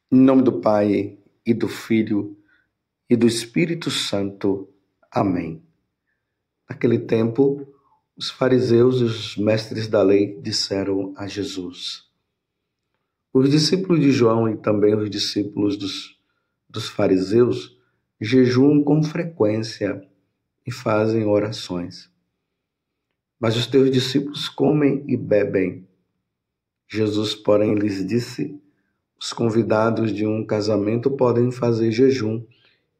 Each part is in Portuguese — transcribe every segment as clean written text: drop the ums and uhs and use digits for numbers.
Em nome do Pai, e do Filho, e do Espírito Santo. Amém. Naquele tempo, os fariseus e os mestres da lei disseram a Jesus: os discípulos de João e também os discípulos dos fariseus jejuam com frequência e fazem orações. Mas os teus discípulos comem e bebem. Jesus, porém, lhes disse: os convidados de um casamento podem fazer jejum.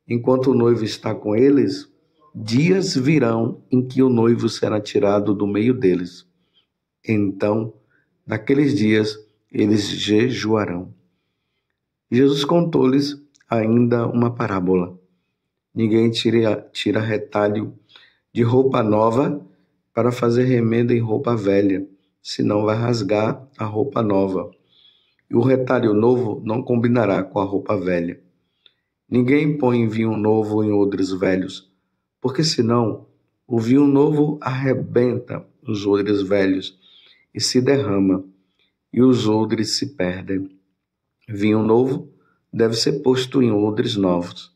Enquanto o noivo está com eles, dias virão em que o noivo será tirado do meio deles. Então, naqueles dias, eles jejuarão. Jesus contou-lhes ainda uma parábola. Ninguém tira retalho de roupa nova para fazer remenda em roupa velha, senão vai rasgar a roupa nova. E o retalho novo não combinará com a roupa velha. Ninguém põe vinho novo em odres velhos, porque senão o vinho novo arrebenta os odres velhos e se derrama, e os odres se perdem. Vinho novo deve ser posto em odres novos.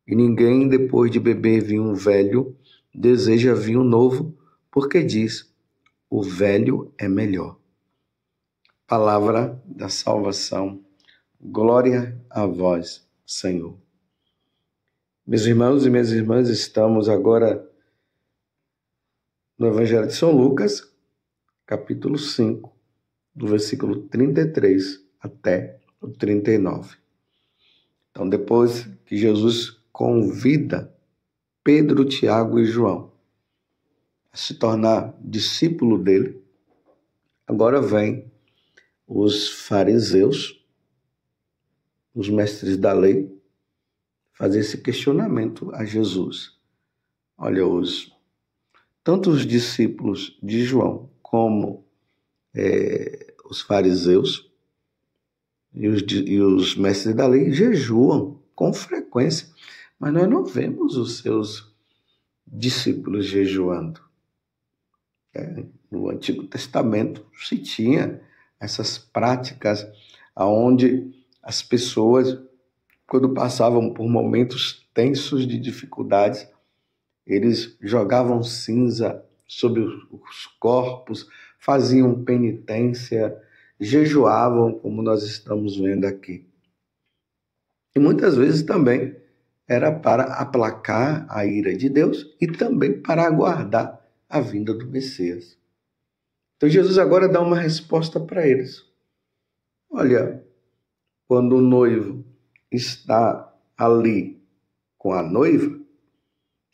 E ninguém, depois de beber vinho velho, deseja vinho novo, porque diz: o velho é melhor. Palavra da salvação. Glória a vós, Senhor. Meus irmãos e minhas irmãs, estamos agora no Evangelho de São Lucas, capítulo 5, do versículo 33 até o 39. Então, depois que Jesus convida Pedro, Tiago e João a se tornar discípulo dele, agora vem os fariseus, os mestres da lei, fazer esse questionamento a Jesus. Olha, tanto os discípulos de João como os fariseus e os mestres da lei jejuam com frequência, mas nós não vemos os seus discípulos jejuando. No Antigo Testamento se tinha essas práticas onde as pessoas, quando passavam por momentos tensos de dificuldades, eles jogavam cinza sobre os corpos, faziam penitência, jejuavam, como nós estamos vendo aqui. E muitas vezes também era para aplacar a ira de Deus e também para aguardar a vinda do Messias. Então Jesus agora dá uma resposta para eles. Olha, quando o noivo está ali com a noiva,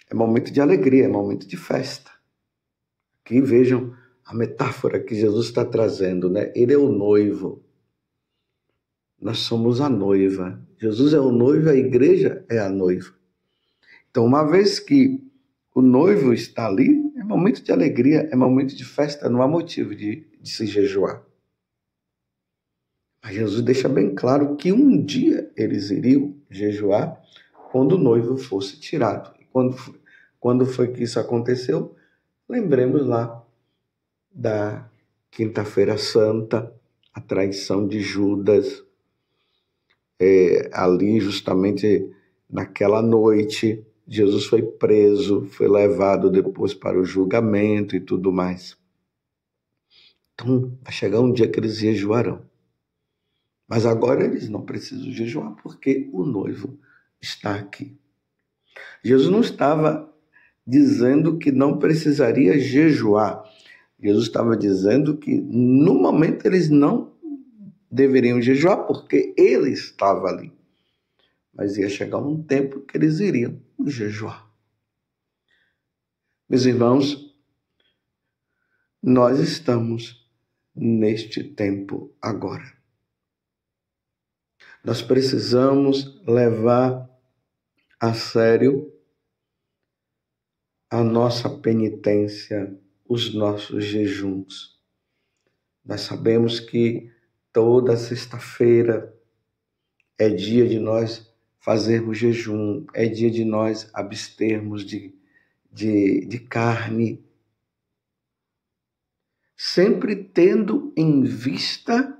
é momento de alegria, é momento de festa. Aqui vejam a metáfora que Jesus está trazendo, né? Ele é o noivo. Nós somos a noiva. Jesus é o noivo, a igreja é a noiva. Então, uma vez que o noivo está ali, é momento de alegria, é momento de festa, não há motivo de se jejuar. Mas Jesus deixa bem claro que um dia eles iriam jejuar quando o noivo fosse tirado. E quando foi que isso aconteceu? Lembremos lá da Quinta-feira Santa, a traição de Judas, ali justamente naquela noite, Jesus foi preso, foi levado depois para o julgamento e tudo mais. Então, vai chegar um dia que eles jejuarão. Mas agora eles não precisam jejuar porque o noivo está aqui. Jesus não estava dizendo que não precisaria jejuar. Jesus estava dizendo que no momento eles não deveriam jejuar porque ele estava ali. Mas ia chegar um tempo que eles iriam jejuar. Meus irmãos, nós estamos neste tempo agora. Nós precisamos levar a sério a nossa penitência, os nossos jejuns. Nós sabemos que toda sexta-feira é dia de nós fazermos jejum, é dia de nós abstermos de carne, sempre tendo em vista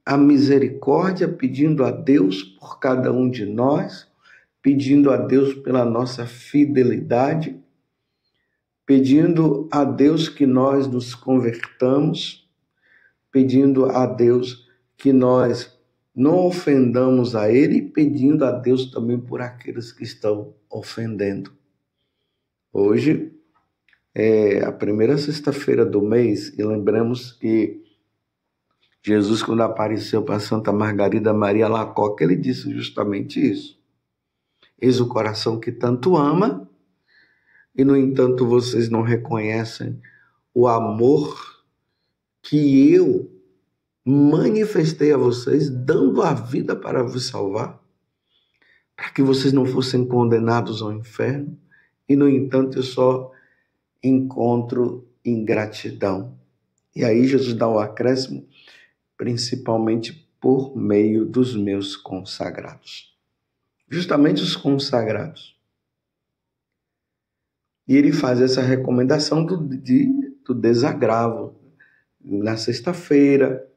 a misericórdia, pedindo a Deus por cada um de nós, pedindo a Deus pela nossa fidelidade, pedindo a Deus que nós nos convertamos, pedindo a Deus que nós não ofendamos a Ele e pedindo a Deus também por aqueles que estão ofendendo. Hoje é a primeira sexta-feira do mês e lembramos que Jesus, quando apareceu para Santa Margarida Maria Alacoque, ele disse justamente isso. Eis o coração que tanto ama e, no entanto, vocês não reconhecem o amor que eu manifestei a vocês, dando a vida para vos salvar, para que vocês não fossem condenados ao inferno. E, no entanto, eu só encontro ingratidão. E aí Jesus dá o acréscimo, principalmente por meio dos meus consagrados. Justamente os consagrados. E ele faz essa recomendação do desagravo. Na sexta-feira,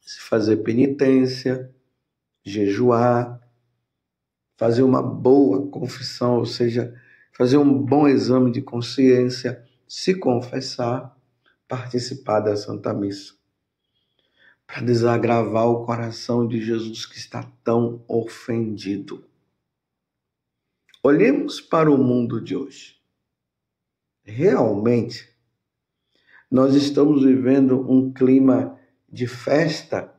se fazer penitência, jejuar, fazer uma boa confissão, ou seja, fazer um bom exame de consciência, se confessar, participar da Santa Missa, para desagravar o coração de Jesus que está tão ofendido. Olhemos para o mundo de hoje. Realmente, nós estamos vivendo um clima de festa,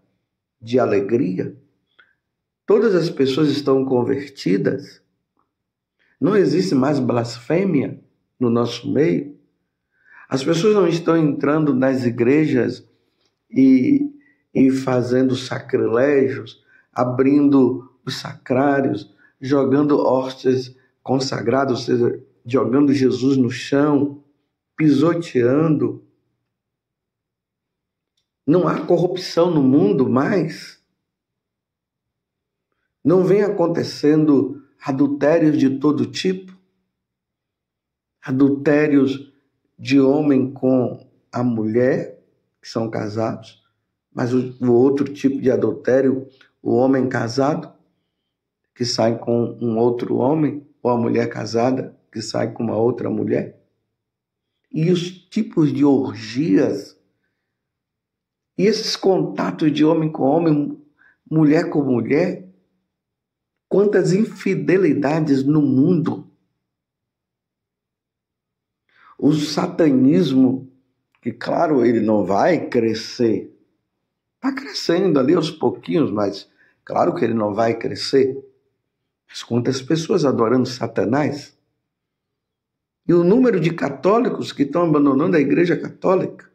de alegria. Todas as pessoas estão convertidas. Não existe mais blasfêmia no nosso meio. As pessoas não estão entrando nas igrejas e fazendo sacrilégios, abrindo os sacrários, jogando hóstias consagradas, ou seja, jogando Jesus no chão, pisoteando. Não há corrupção no mundo mais. Não vem acontecendo adultérios de todo tipo, adultérios de homem com a mulher, que são casados, mas o outro tipo de adultério, o homem casado, que sai com um outro homem, ou a mulher casada, que sai com uma outra mulher. E os tipos de orgias, e esses contatos de homem com homem, mulher com mulher, quantas infidelidades no mundo. O satanismo, que claro, ele não vai crescer. Está crescendo ali aos pouquinhos, mas claro que ele não vai crescer. Mas quantas pessoas adorando Satanás? E o número de católicos que estão abandonando a Igreja Católica.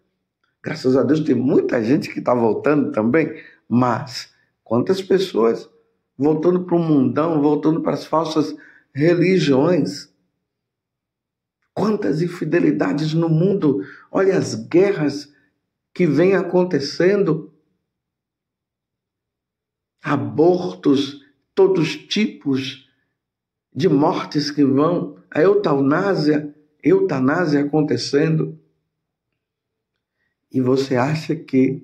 Graças a Deus tem muita gente que está voltando também, mas quantas pessoas voltando para o mundão, voltando para as falsas religiões? Quantas infidelidades no mundo? Olha as guerras que vêm acontecendo. Abortos, todos os tipos de mortes que vão, a eutanásia acontecendo. E você acha que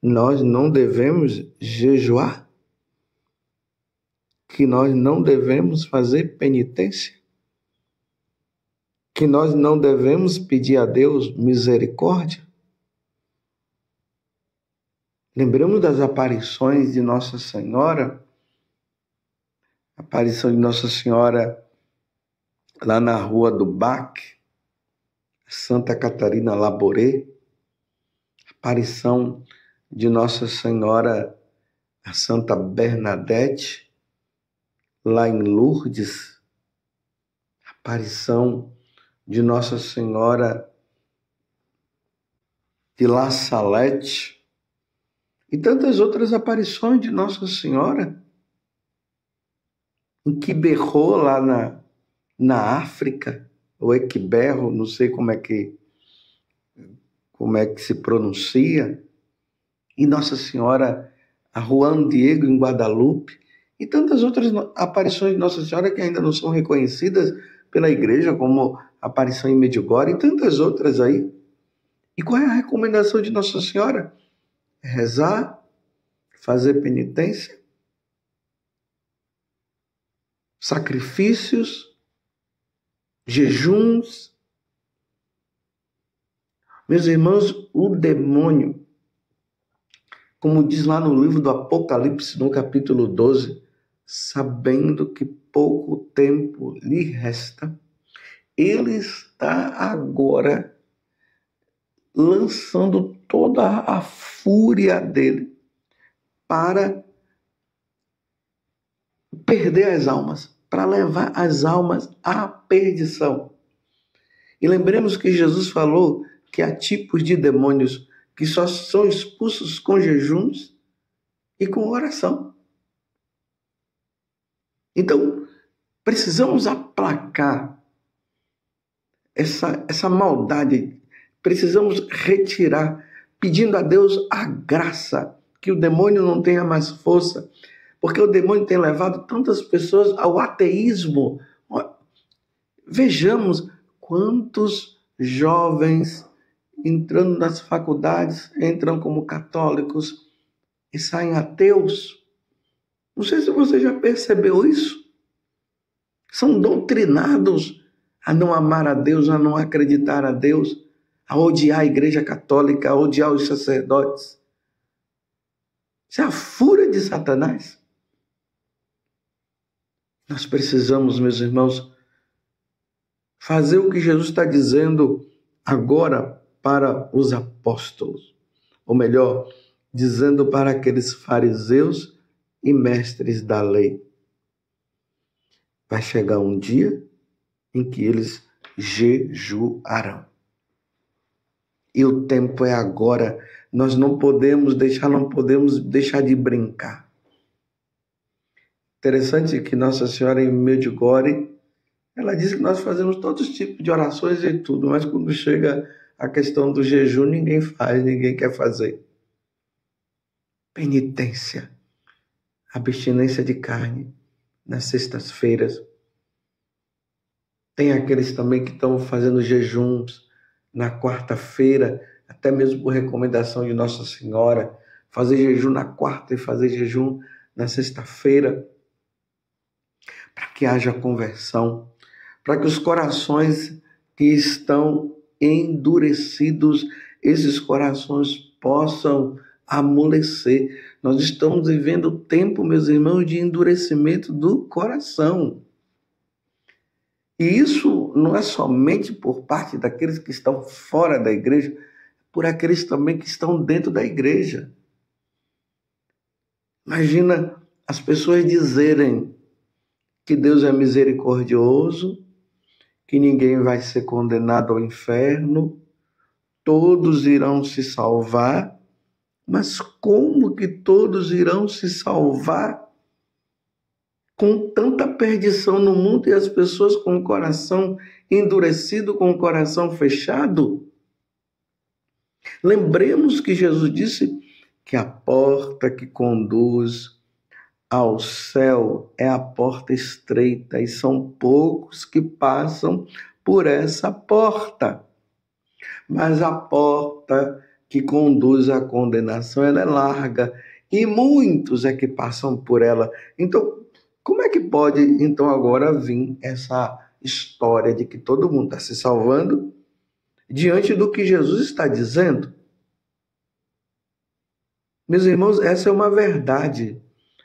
nós não devemos jejuar? Que nós não devemos fazer penitência? Que nós não devemos pedir a Deus misericórdia? Lembramos das aparições de Nossa Senhora, a aparição de Nossa Senhora lá na Rua do Bac, Santa Catarina Laboré, a aparição de Nossa Senhora, a Santa Bernadette, lá em Lourdes, a aparição de Nossa Senhora de La Salette, e tantas outras aparições de Nossa Senhora, em Quiberro, lá na África, ou Equiberro, não sei como é que se pronuncia, e Nossa Senhora, a Juan Diego, em Guadalupe, e tantas outras aparições de Nossa Senhora que ainda não são reconhecidas pela igreja, como a aparição em Medjugorje, e tantas outras aí. E qual é a recomendação de Nossa Senhora? Rezar, fazer penitência, sacrifícios, jejuns. Meus irmãos, o demônio, como diz lá no livro do Apocalipse, no capítulo 12, sabendo que pouco tempo lhe resta, ele está agora lançando toda a fúria dele para perder as almas, para levar as almas à perdição. E lembremos que Jesus falou que há tipos de demônios que só são expulsos com jejuns e com oração. Então, precisamos aplacar essa maldade, precisamos retirar, pedindo a Deus a graça, que o demônio não tenha mais força, porque o demônio tem levado tantas pessoas ao ateísmo. Vejamos quantos jovens entrando nas faculdades entram como católicos e saem ateus. Não sei se você já percebeu isso. São doutrinados a não amar a Deus, a não acreditar a Deus, a odiar a Igreja Católica, a odiar os sacerdotes. Isso é a fúria de Satanás. Nós precisamos, meus irmãos, fazer o que Jesus está dizendo agora para os apóstolos. Ou melhor, dizendo para aqueles fariseus e mestres da lei. Vai chegar um dia em que eles jejuarão. E o tempo é agora. Nós não podemos deixar de brincar. Interessante que Nossa Senhora em Medjugorje, ela diz que nós fazemos todos os tipos de orações e tudo, mas quando chega a questão do jejum, ninguém faz, ninguém quer fazer. Penitência, abstinência de carne nas sextas-feiras. Tem aqueles também que estão fazendo jejuns na quarta-feira, até mesmo por recomendação de Nossa Senhora, fazer jejum na quarta e fazer jejum na sexta-feira, para que haja conversão, para que os corações que estão endurecidos, esses corações possam amolecer. Nós estamos vivendo o tempo, meus irmãos, de endurecimento do coração. E isso não é somente por parte daqueles que estão fora da igreja, por aqueles também que estão dentro da igreja. Imagina as pessoas dizerem que Deus é misericordioso, que ninguém vai ser condenado ao inferno, todos irão se salvar. Mas como que todos irão se salvar com tanta perdição no mundo e as pessoas com o coração endurecido, com o coração fechado? Lembremos que Jesus disse que a porta que conduz ao céu é a porta estreita e são poucos que passam por essa porta. Mas a porta que conduz à condenação, ela é larga e muitos é que passam por ela. Então, como é que pode então agora vir essa história de que todo mundo está se salvando diante do que Jesus está dizendo? Meus irmãos, essa é uma verdade.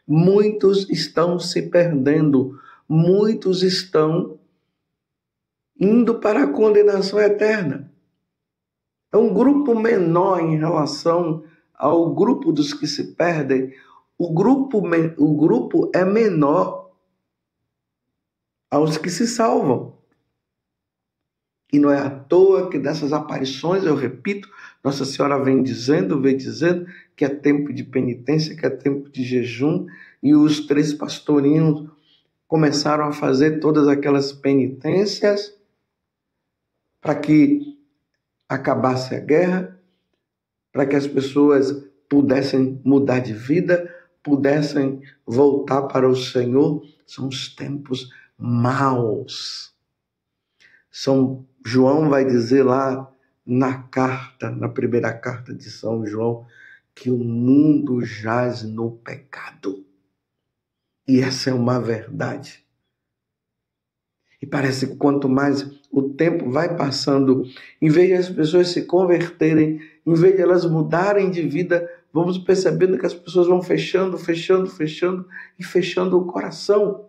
Muitos estão se perdendo, muitos estão indo para a condenação eterna. É um grupo menor em relação ao grupo dos que se perdem. O grupo é menor aos que se salvam. E não é à toa que dessas aparições, eu repito, Nossa Senhora vem dizendo que é tempo de penitência, que é tempo de jejum, e os 3 pastorinhos começaram a fazer todas aquelas penitências para que acabasse a guerra, para que as pessoas pudessem mudar de vida, pudessem voltar para o Senhor. São os tempos maus. João vai dizer lá na primeira carta de São João, que o mundo jaz no pecado. E essa é uma verdade. E parece que quanto mais o tempo vai passando, em vez de as pessoas se converterem, em vez de elas mudarem de vida, vamos percebendo que as pessoas vão fechando e fechando o coração.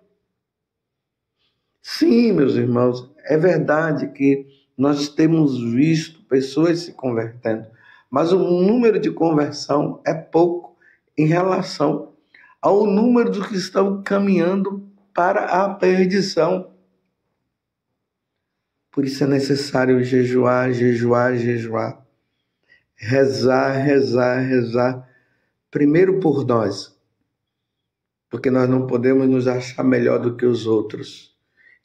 Sim, meus irmãos, é verdade que nós temos visto pessoas se convertendo, mas o número de conversão é pouco em relação ao número dos que estão caminhando para a perdição. Por isso é necessário jejuar, rezar. Primeiro por nós, porque nós não podemos nos achar melhor do que os outros.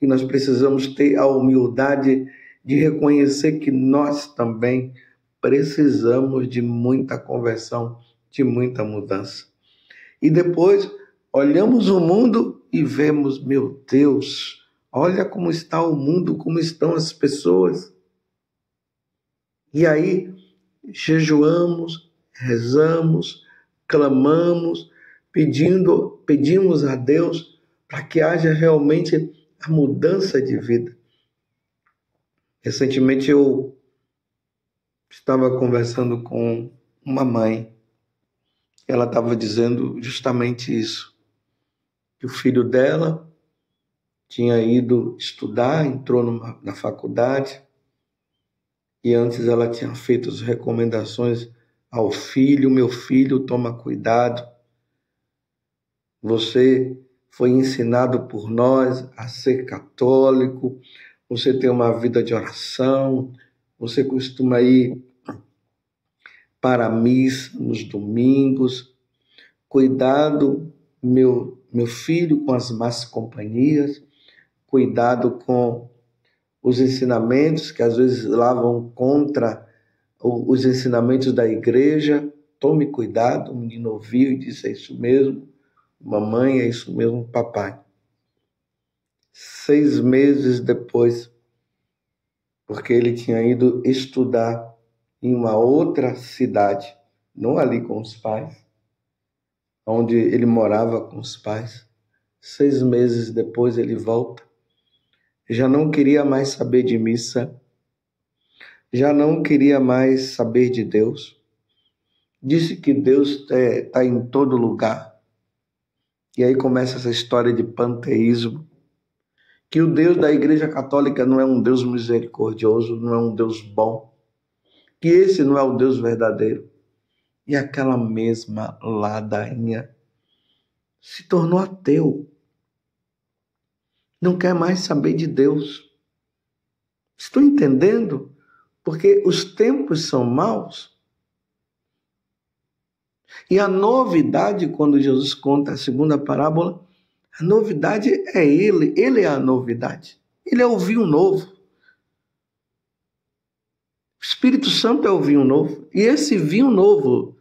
E nós precisamos ter a humildade de reconhecer que nós também precisamos de muita conversão, de muita mudança. E depois olhamos o mundo e vemos, meu Deus, olha como está o mundo, como estão as pessoas. E aí jejuamos, rezamos, clamamos, pedimos a Deus para que haja realmente a mudança de vida. Recentemente eu estava conversando com uma mãe. Ela estava dizendo justamente isso, que o filho dela tinha ido estudar, entrou na faculdade, e antes ela tinha feito as recomendações ao filho: meu filho, toma cuidado, você foi ensinado por nós a ser católico, você tem uma vida de oração, você costuma ir para a missa nos domingos. Cuidado, meu filho, com as más companhias, cuidado com os ensinamentos que às vezes lá vão contra os ensinamentos da igreja. Tome cuidado. O menino ouviu e disse: é isso mesmo, mamãe, é isso mesmo, papai. 6 meses depois, porque ele tinha ido estudar em uma outra cidade, não ali com os pais, onde ele morava com os pais. 6 meses depois ele volta. Já não queria mais saber de missa, já não queria mais saber de Deus. Disse que Deus está em todo lugar. E aí começa essa história de panteísmo, que o Deus da Igreja Católica não é um Deus misericordioso, não é um Deus bom, que esse não é o Deus verdadeiro. E aquela mesma ladainha se tornou ateu. Não quer mais saber de Deus. Estou entendendo? Porque os tempos são maus. E a novidade, quando Jesus conta a segunda parábola, a novidade é ele é a novidade. Ele é o vinho novo. O Espírito Santo é o vinho novo. E esse vinho novo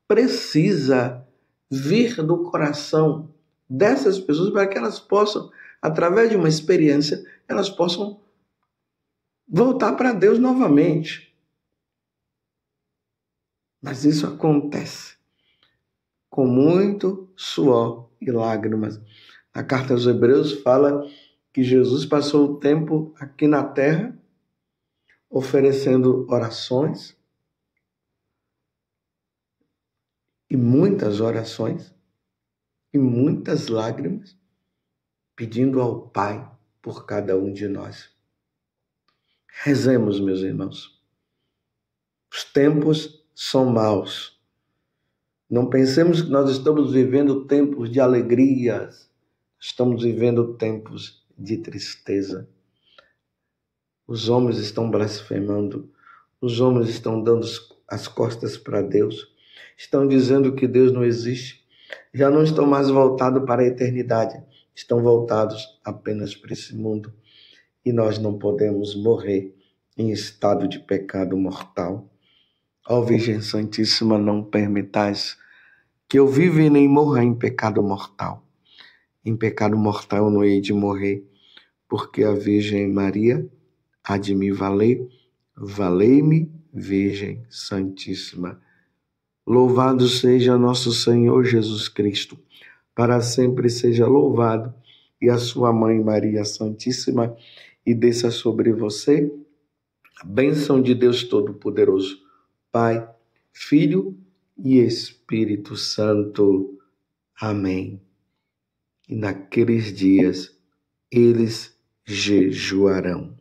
precisa vir do coração dessas pessoas para que elas possam, através de uma experiência, elas possam voltar para Deus novamente. Mas isso acontece com muito suor e lágrimas. A carta aos Hebreus fala que Jesus passou o tempo aqui na terra oferecendo orações, e muitas orações, e muitas lágrimas, pedindo ao Pai por cada um de nós. Rezemos, meus irmãos. Os tempos são maus. Não pensemos que nós estamos vivendo tempos de alegrias, estamos vivendo tempos de tristeza. Os homens estão blasfemando, os homens estão dando as costas para Deus, estão dizendo que Deus não existe, já não estão mais voltados para a eternidade, estão voltados apenas para esse mundo. E nós não podemos morrer em estado de pecado mortal. Ó Virgem Santíssima, não permitais que eu viva e nem morra em pecado mortal. Em pecado mortal eu não hei de morrer, porque a Virgem Maria há de me valer. Valei-me, Virgem Santíssima. Louvado seja nosso Senhor Jesus Cristo, para sempre seja louvado, e a sua mãe Maria Santíssima, e desça sobre você a bênção de Deus Todo-Poderoso, Pai, Filho e Espírito Santo. Amém. E naqueles dias eles jejuarão.